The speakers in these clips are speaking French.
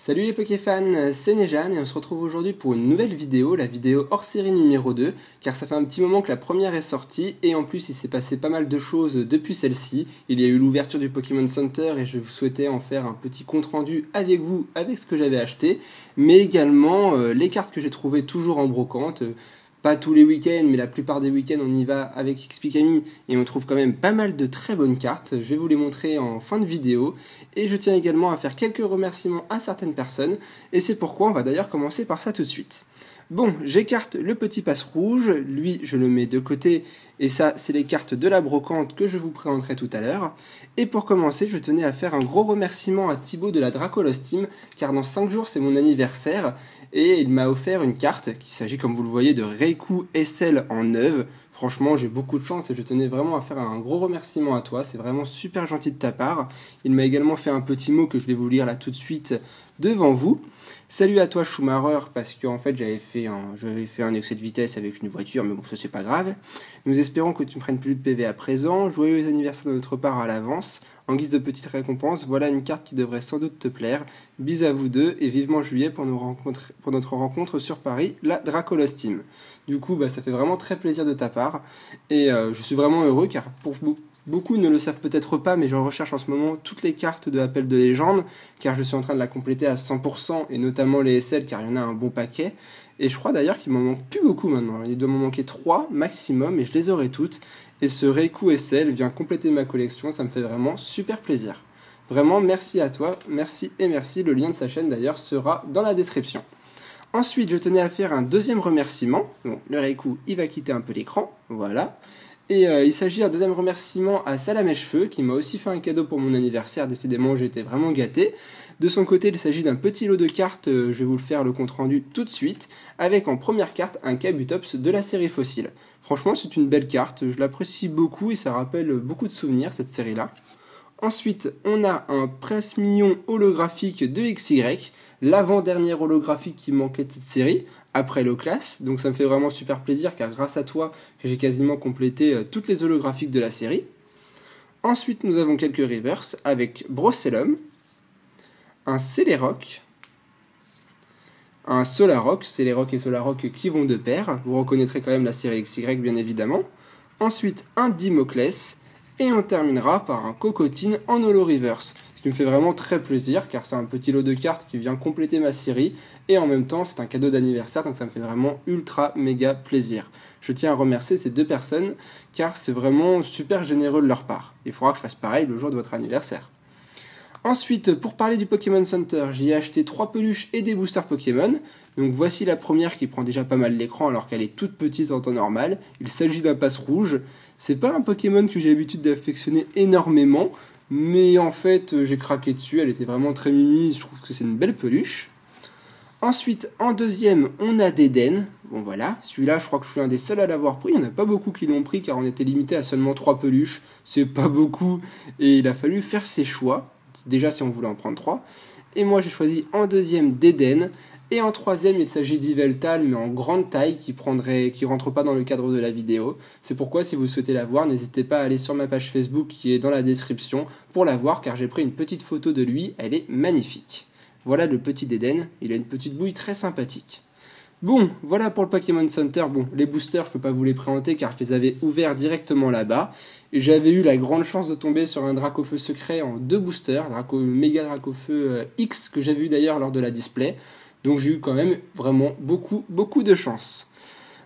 Salut les Pokéfans, c'est Nejan et on se retrouve aujourd'hui pour une nouvelle vidéo, la vidéo hors série numéro 2, car ça fait un petit moment que la première est sortie et en plus il s'est passé pas mal de choses depuis celle-ci. Il y a eu l'ouverture du Pokémon Center et je souhaitais en faire un petit compte rendu avec vous, avec ce que j'avais acheté, mais également les cartes que j'ai trouvées toujours en brocante. Pas tous les week-ends, mais la plupart des week-ends, on y va avec XPKami et on trouve quand même pas mal de très bonnes cartes. Je vais vous les montrer en fin de vidéo. Et je tiens également à faire quelques remerciements à certaines personnes. Et c'est pourquoi on va d'ailleurs commencer par ça tout de suite. Bon, j'écarte le petit passe rouge, lui je le mets de côté, et ça c'est les cartes de la brocante que je vous présenterai tout à l'heure. Et pour commencer, je tenais à faire un gros remerciement à Thibaut de la Dracolos Team, car dans 5 jours c'est mon anniversaire, et il m'a offert une carte, qui s'agit comme vous le voyez de Raikou SL en neuve. Franchement, j'ai beaucoup de chance et je tenais vraiment à faire un gros remerciement à toi, c'est vraiment super gentil de ta part. Il m'a également fait un petit mot que je vais vous lire là tout de suite devant vous. Salut à toi Schumacher, parce qu'en fait j'avais fait un excès de vitesse avec une voiture, mais bon ça c'est pas grave. Nous espérons que tu ne prennes plus de PV à présent. Joyeux anniversaire de notre part à l'avance. En guise de petite récompense, voilà une carte qui devrait sans doute te plaire. Bis à vous deux et vivement juillet pour notre rencontre sur Paris, la Dracolos Team. Du coup ça fait vraiment très plaisir de ta part et je suis vraiment heureux car pour beaucoup ne le savent peut-être pas, mais je recherche en ce moment toutes les cartes de Appel de Légende, car je suis en train de la compléter à 100%, et notamment les SL, car il y en a un bon paquet. Et je crois d'ailleurs qu'il m'en manque plus beaucoup maintenant. Il doit m'en manquer 3 maximum, et je les aurai toutes. Et ce Raikou SL vient compléter ma collection, ça me fait vraiment super plaisir. Vraiment, merci à toi, merci et merci. Le lien de sa chaîne d'ailleurs sera dans la description. Ensuite, je tenais à faire un deuxième remerciement. Bon, le Raikou, il va quitter un peu l'écran, voilà. Et il s'agit d'un deuxième remerciement à Salamèche-Feu, qui m'a aussi fait un cadeau pour mon anniversaire. Décidément, j'ai été vraiment gâté. De son côté, il s'agit d'un petit lot de cartes, je vais vous le faire le compte rendu tout de suite, avec en première carte un Kabutops de la série Fossile. Franchement, c'est une belle carte, je l'apprécie beaucoup et ça rappelle beaucoup de souvenirs, cette série-là. Ensuite, on a un presse-million holographique de XY, l'avant-dernière holographique qui manquait de cette série, après l'O-Class, donc ça me fait vraiment super plaisir car grâce à toi, j'ai quasiment complété toutes les holographiques de la série. Ensuite, nous avons quelques reverse avec Brocellum, un Celeroc, un Solaroc, Celeroc et Solaroc qui vont de pair, vous reconnaîtrez quand même la série XY bien évidemment. Ensuite, un Dimoclès, et on terminera par un Cocotine en holo reverse. Ce qui me fait vraiment très plaisir car c'est un petit lot de cartes qui vient compléter ma série et en même temps c'est un cadeau d'anniversaire donc ça me fait vraiment ultra méga plaisir. Je tiens à remercier ces deux personnes car c'est vraiment super généreux de leur part. Il faudra que je fasse pareil le jour de votre anniversaire. Ensuite, pour parler du Pokémon Center, j'y ai acheté 3 peluches et des boosters Pokémon. Donc voici la première qui prend déjà pas mal l'écran alors qu'elle est toute petite en temps normal. Il s'agit d'un passe rouge. C'est pas un Pokémon que j'ai l'habitude d'affectionner énormément, mais en fait j'ai craqué dessus, elle était vraiment très mimi, je trouve que c'est une belle peluche. Ensuite, en deuxième, on a Deden. Bon voilà, celui-là je crois que je suis un des seuls à l'avoir pris, il n'y en a pas beaucoup qui l'ont pris car on était limité à seulement 3 peluches. C'est pas beaucoup et il a fallu faire ses choix. Déjà si on voulait en prendre 3. Et moi j'ai choisi en deuxième Deden. Et en troisième il s'agit d'Yveltal mais en grande taille qui rentre pas dans le cadre de la vidéo. C'est pourquoi si vous souhaitez la voir, n'hésitez pas à aller sur ma page Facebook qui est dans la description pour la voir car j'ai pris une petite photo de lui, elle est magnifique. Voilà le petit Deden, il a une petite bouille très sympathique. Bon, voilà pour le Pokémon Center. Bon, les boosters, je peux pas vous les présenter car je les avais ouverts directement là-bas. Et j'avais eu la grande chance de tomber sur un Dracofeu secret en 2 boosters, Méga Dracofeu X que j'avais eu d'ailleurs lors de la display. Donc j'ai eu quand même vraiment beaucoup de chance.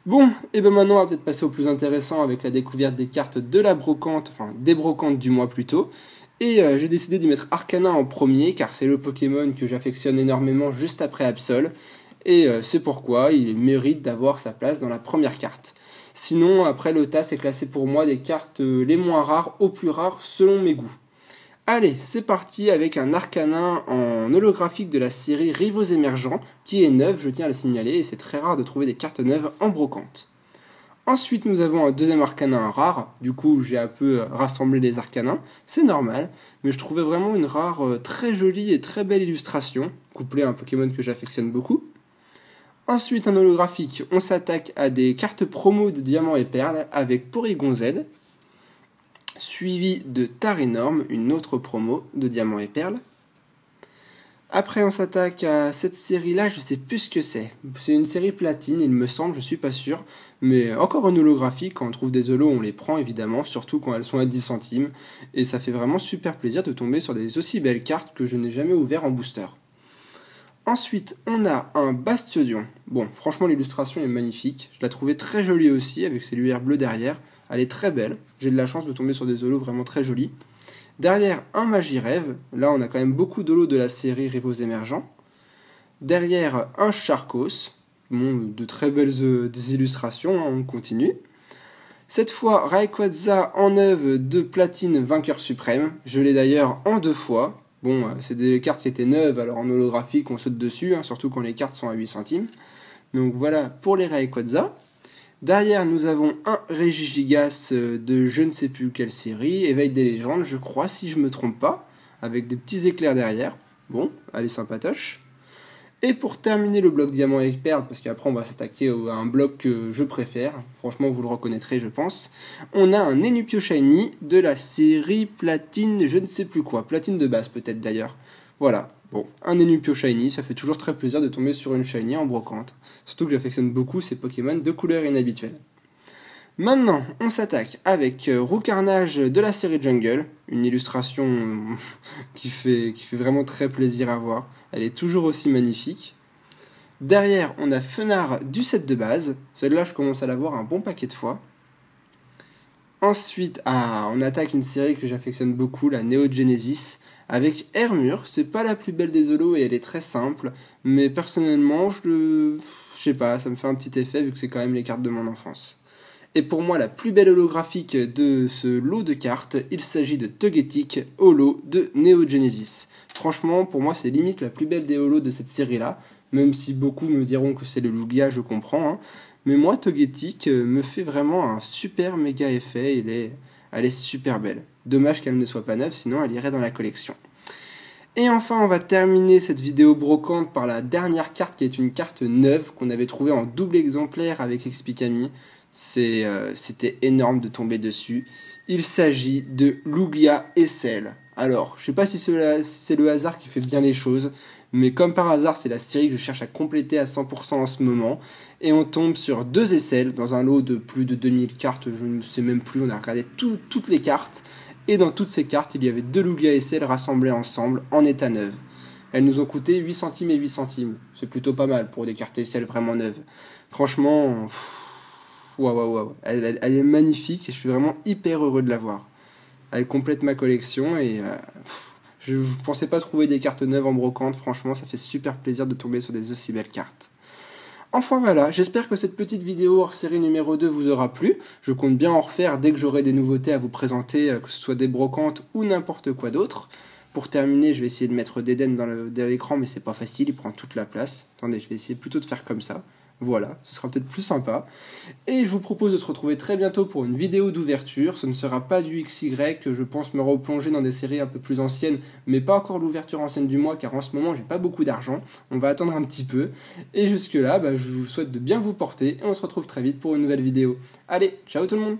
Bon, et ben maintenant on va peut-être passer au plus intéressant avec la découverte des cartes de la brocante, enfin des brocantes du mois plutôt. Et j'ai décidé d'y mettre Arcanin en premier car c'est le Pokémon que j'affectionne énormément juste après Absol. Et c'est pourquoi il mérite d'avoir sa place dans la première carte. Sinon, après le tas, c'est classé pour moi des cartes les moins rares aux plus rares selon mes goûts. Allez, c'est parti avec un Arcanin en holographique de la série Rivaux Émergents, qui est neuve, je tiens à le signaler, et c'est très rare de trouver des cartes neuves en brocante. Ensuite, nous avons un deuxième Arcanin rare, du coup j'ai un peu rassemblé les Arcanins, c'est normal, mais je trouvais vraiment une rare très jolie et très belle illustration, couplée à un Pokémon que j'affectionne beaucoup. Ensuite, en holographique, on s'attaque à des cartes promo de Diamant et Perle avec Porygon Z, suivi de Tarenorm, une autre promo de Diamant et Perle. Après, on s'attaque à cette série-là, je sais plus ce que c'est. C'est une série platine, il me semble, je suis pas sûr. Mais encore en holographie, quand on trouve des holos, on les prend évidemment, surtout quand elles sont à 10 centimes. Et ça fait vraiment super plaisir de tomber sur des aussi belles cartes que je n'ai jamais ouvert en booster. Ensuite, on a un Bastiodion. Bon, franchement, l'illustration est magnifique. Je la trouvais très jolie aussi, avec ses lumières bleues derrière. Elle est très belle. J'ai de la chance de tomber sur des holos vraiment très jolis. Derrière, un Magirêve. Là, on a quand même beaucoup d'holos de la série Rivaux Émergents. Derrière, un Charcos. Bon, de très belles des illustrations, hein, on continue. Cette fois, Rayquaza en œuvre de platine vainqueur suprême. Je l'ai d'ailleurs en 2 fois. Bon, c'est des cartes qui étaient neuves, alors en holographique, on saute dessus, hein, surtout quand les cartes sont à 8 centimes. Donc voilà pour les Rayquaza. Derrière, nous avons un Regigigas de je ne sais plus quelle série, Éveil des légendes, je crois, si je me trompe pas, avec des petits éclairs derrière. Bon, allez, sympatoche. Et pour terminer le bloc diamant et perle, parce qu'après on va s'attaquer à un bloc que je préfère, franchement vous le reconnaîtrez je pense, on a un Enupio Shiny de la série platine je ne sais plus quoi, platine de base peut-être d'ailleurs. Voilà, bon, un Enupio Shiny, ça fait toujours très plaisir de tomber sur une Shiny en brocante, surtout que j'affectionne beaucoup ces Pokémon de couleurs inhabituelles. Maintenant, on s'attaque avec Roucarnage de la série Jungle, une illustration qui fait vraiment très plaisir à voir. Elle est toujours aussi magnifique. Derrière, on a Fenard du set de base. Celle-là, je commence à la voir un bon paquet de fois. Ensuite, on attaque une série que j'affectionne beaucoup, la Neo Genesis, avec Hermure. C'est pas la plus belle des holos et elle est très simple, mais personnellement, je sais pas, ça me fait un petit effet vu que c'est quand même les cartes de mon enfance. Et pour moi, la plus belle holographique de ce lot de cartes, il s'agit de Togetic Holo de Neo Genesis. Franchement, pour moi, c'est limite la plus belle des holos de cette série-là, même si beaucoup me diront que c'est le Lugia, je comprends. Hein. Mais moi, Togetic me fait vraiment un super méga effet, elle est super belle. Dommage qu'elle ne soit pas neuve, sinon elle irait dans la collection. Et enfin, on va terminer cette vidéo brocante par la dernière carte qui est une carte neuve qu'on avait trouvée en double exemplaire avec Expicami. C'était énorme de tomber dessus. Il s'agit de Lugia SL. Alors, je sais pas si c'est le hasard qui fait bien les choses, mais comme par hasard, c'est la série que je cherche à compléter à 100% en ce moment. Et on tombe sur 2 SL dans un lot de plus de 2000 cartes, je ne sais même plus, on a regardé toutes les cartes. Et dans toutes ces cartes, il y avait 2 Lugia SL rassemblés ensemble en état neuve. Elles nous ont coûté 8 centimes et 8 centimes. C'est plutôt pas mal pour des cartes SL vraiment neuves. Franchement, waouh. Elle est magnifique et je suis vraiment hyper heureux de l'avoir. Elle complète ma collection et je ne pensais pas trouver des cartes neuves en brocante. Franchement, ça fait super plaisir de tomber sur des aussi belles cartes. Enfin voilà, j'espère que cette petite vidéo hors série numéro 2 vous aura plu. Je compte bien en refaire dès que j'aurai des nouveautés à vous présenter, que ce soit des brocantes ou n'importe quoi d'autre. Pour terminer, je vais essayer de mettre Deden dans l'écran, mais c'est pas facile, il prend toute la place. Attendez, je vais essayer plutôt de faire comme ça. Voilà, ce sera peut-être plus sympa. Et je vous propose de se retrouver très bientôt pour une vidéo d'ouverture. Ce ne sera pas du XY, je pense me replonger dans des séries un peu plus anciennes, mais pas encore l'ouverture ancienne du mois, car en ce moment j'ai pas beaucoup d'argent. On va attendre un petit peu. Et jusque là, je vous souhaite de bien vous porter, et on se retrouve très vite pour une nouvelle vidéo. Allez, ciao tout le monde!